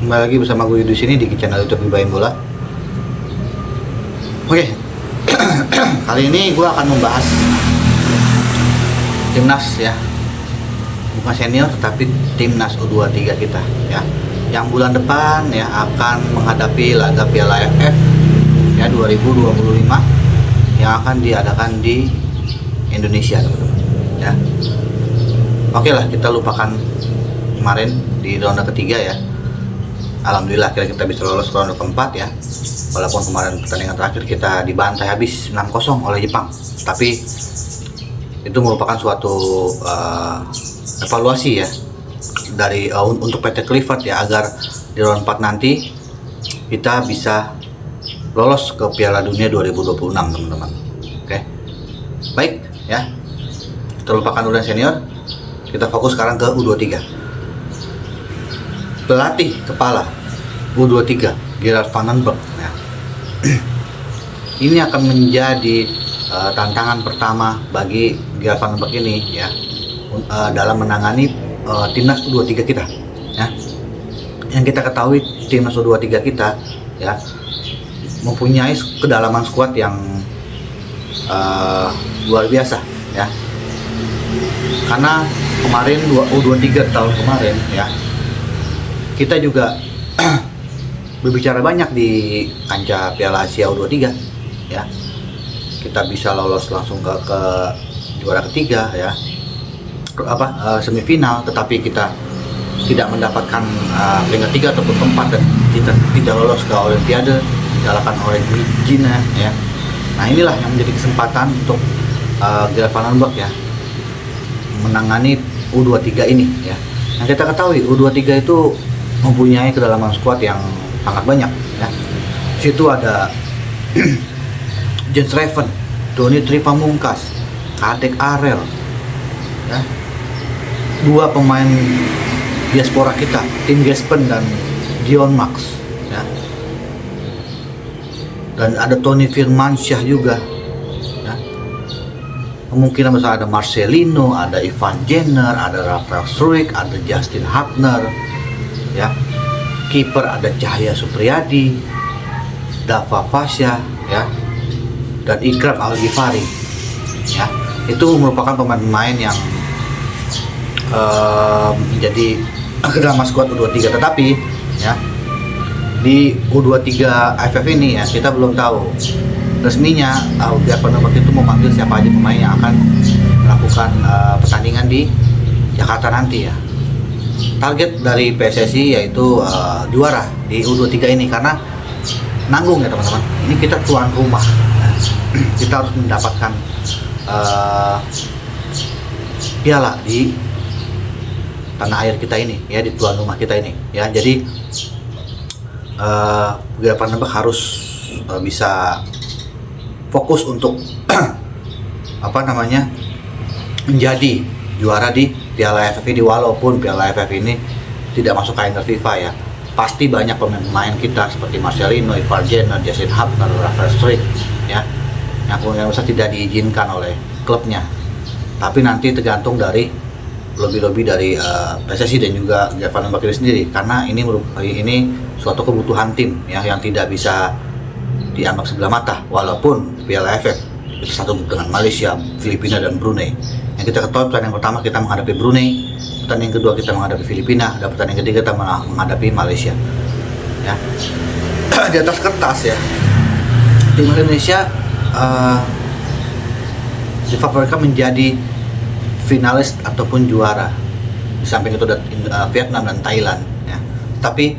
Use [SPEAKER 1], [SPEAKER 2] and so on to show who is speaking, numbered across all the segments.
[SPEAKER 1] Kembali lagi bersama gue di sini di channel YouTube Ibain Bola. Oke, kali ini gue akan membahas timnas ya, bukan senior tetapi timnas U23 kita ya, yang bulan depan ya akan menghadapi laga Piala AFF ya 2025 yang akan diadakan di Indonesia, teman-teman ya. Oke lah, kita lupakan kemarin di ronde ketiga ya. Alhamdulillah kita bisa lolos ke ronde keempat ya. Walaupun kemarin pertandingan terakhir kita dibantai habis 6-0 oleh Jepang, tapi itu merupakan suatu evaluasi ya dari untuk PT Clifford ya, agar di ronde 4 nanti kita bisa lolos ke Piala Dunia 2026, teman-teman. Oke, baik ya, kita lupakan udah senior, kita fokus sekarang ke U23. Pelatih kepala U23 Gerard van den Berg ya. Ini akan menjadi tantangan pertama bagi Gerard van den Berg ini ya, dalam menangani timnas U23 kita ya. Yang kita ketahui timnas U23 kita ya mempunyai kedalaman skuad yang luar biasa ya, karena kemarin U23 tahun kemarin ya kita juga berbicara banyak di kancah Piala Asia U23 ya. Kita bisa lolos langsung ke juara ketiga ya, semifinal, tetapi kita tidak mendapatkan peringkat 3 ataupun keempat, dan kita tidak lolos ke Olimpiade digalakkan oleh China ya. Nah, inilah yang menjadi kesempatan untuk Gerard van den Berg ya menangani U23 ini ya. Yang kita ketahui U23 itu mempunyai kedalaman skuad yang sangat banyak ya. Situ ada Jens Reven, Doni Tripamungkas, Kadek Arel ya. Dua pemain diaspora kita, Tim Gespen dan Dion Max ya. Dan ada Tony Firmansyah juga ya. Kemungkinan besar ada Marcelino, ada Ivan Jenner, ada Rafael Struijk, ada Justin Hapner ya. Kiper ada Cahya Supriyadi, Dava Fasya ya, dan Ikram Al-Ghifari ya. Itu merupakan pemain-pemain yang menjadi kedalaman skuad U23. Tetapi ya di U23 AFF ini ya kita belum tahu resminya Gerard van den Berg itu memanggil siapa aja pemain yang akan melakukan pertandingan di Jakarta nanti ya. Target dari PSSI yaitu juara di U23 ini, karena nanggung ya teman-teman. Ini kita tuan rumah, kita harus mendapatkan piala di tanah air kita ini ya, di tuan rumah kita ini ya. Jadi Gerard van den Berg harus bisa fokus untuk menjadi juara di Piala AFF ini. Walaupun Piala AFF ini tidak masuk kalender FIFA ya, pasti banyak pemain-pemain kita seperti Marcelino, Ivan Jenner, Justin Hapner, Rafael Struijk ya, yang kemungkinan besar tidak diizinkan oleh klubnya. Tapi nanti tergantung dari lobby-lobby dari PSSI dan juga Gerard van den Berg sendiri, karena ini suatu kebutuhan tim ya, yang tidak bisa dianggap sebelah mata. Walaupun Piala AFF itu satu grup dengan Malaysia, Filipina, dan Brunei. Yang kita ketahui, pertandingan pertama kita menghadapi Brunei, pertandingan kedua kita menghadapi Filipina, dan pertandingan ketiga kita menghadapi Malaysia ya. Di atas kertas ya, tim Indonesia difavoritkan menjadi finalis ataupun juara. Di samping itu ada Vietnam dan Thailand ya. Tapi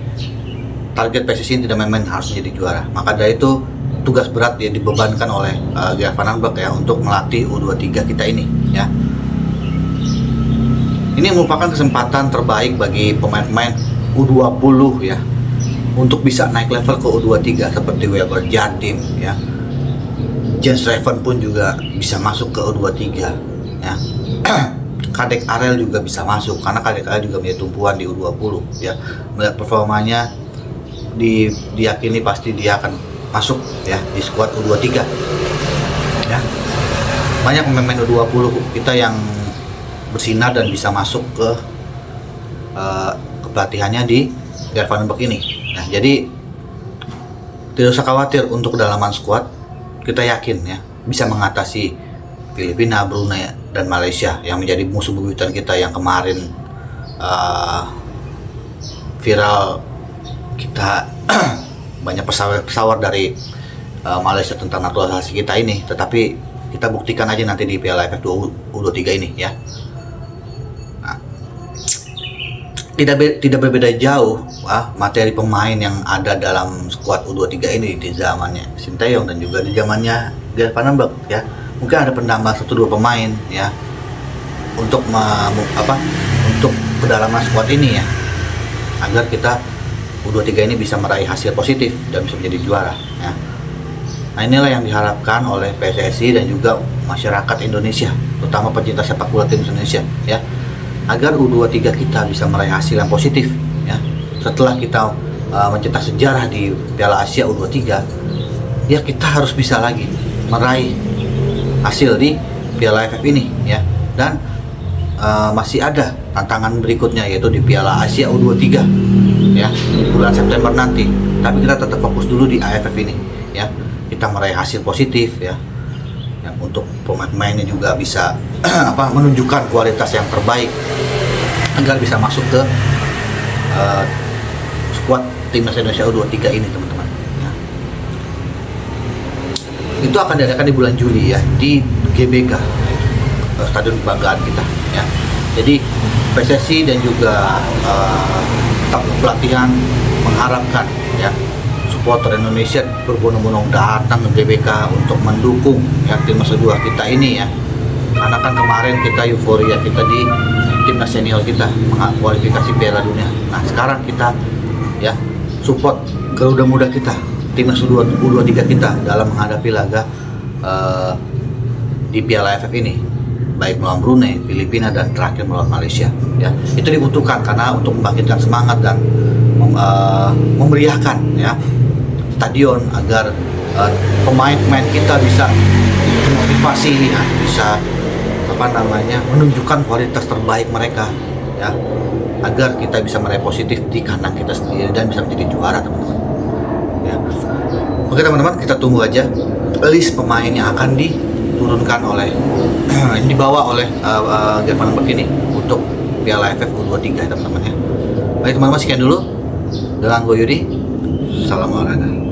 [SPEAKER 1] target PSSI tidak main-main, harus menjadi juara. Maka dari itu tugas berat yang dibebankan oleh Gerard van den Berg ya untuk melatih U23 kita ini ya. Ini merupakan kesempatan terbaik bagi pemain-pemain U20 ya untuk bisa naik level ke U23, seperti Weber Jardim ya. Jens Reven pun juga bisa masuk ke U23 ya. Kadek Arel juga bisa masuk, karena Kadek Arel juga punya tumpuan di U20 ya. Melihat performanya diyakini pasti dia akan masuk ya di skuad U23 ya. Banyak pemain U20 kita yang bersinar dan bisa masuk ke pelatihannya di Gerd Van den Berg ini. Nah, jadi tidak usah khawatir untuk kedalaman skuad. Kita yakin ya bisa mengatasi Filipina, Brunei, dan Malaysia yang menjadi musuh bebuyutan kita yang kemarin viral. Kita banyak pesawat dari Malaysia tentang naturalisasi kita ini, tetapi kita buktikan aja nanti di Piala AFF U23 ini ya. Nah, tidak berbeda jauh materi pemain yang ada dalam skuad U23 ini di zamannya Sinteyong dan juga di zamannya Gerd Van den Berg ya. Mungkin ada penambah 1-2 pemain ya untuk untuk kedalaman skuad ini ya, agar kita U23 ini bisa meraih hasil positif dan bisa menjadi juara ya. Nah, inilah yang diharapkan oleh PSSI dan juga masyarakat Indonesia, terutama pecinta sepak bola tim Indonesia ya, agar U23 kita bisa meraih hasil yang positif ya. Setelah kita mencetak sejarah di Piala Asia U23 ya, kita harus bisa lagi meraih hasil di Piala AFF ini ya. Dan masih ada tantangan berikutnya, yaitu di Piala Asia U23 ya, bulan September nanti. Tapi kita tetap fokus dulu di AFF ini ya. Kita meraih hasil positif ya, yang untuk pemain-pemainnya juga bisa menunjukkan kualitas yang terbaik agar bisa masuk ke skuad timnas Indonesia U23 ini, teman-teman ya. Itu akan diadakan di bulan Juli ya, di GBK, Stadion Kebanggaan kita ya. Jadi PSSI dan juga staf pelatihan mengharapkan ya supporter Indonesia berbondong-bondong datang ke GBK untuk mendukung ya timnas U2 kita ini ya. Karena kan kemarin kita euforia kita di timnas senior kita kualifikasi Piala Dunia. Nah, sekarang kita ya support Garuda Muda kita, timnas U23 kita dalam menghadapi laga di Piala AFF ini, baik melawan Brunei, Filipina, dan terakhir melawan Malaysia ya. Itu dibutuhkan karena untuk membangkitkan semangat dan memeriahkan ya stadion agar pemain-pemain kita bisa motivasi ya, bisa menunjukkan kualitas terbaik mereka ya, agar kita bisa meraih positif di kandang kita sendiri dan bisa menjadi juara, teman-teman ya. Oke teman-teman, kita tunggu aja list pemain yang akan diturunkan oleh dibawa oleh Gerd Van den Berg ini untuk Piala AFF U23 teman-teman ya. Baik teman-teman, sekian dulu dengan gue Yudi, salam olahraga.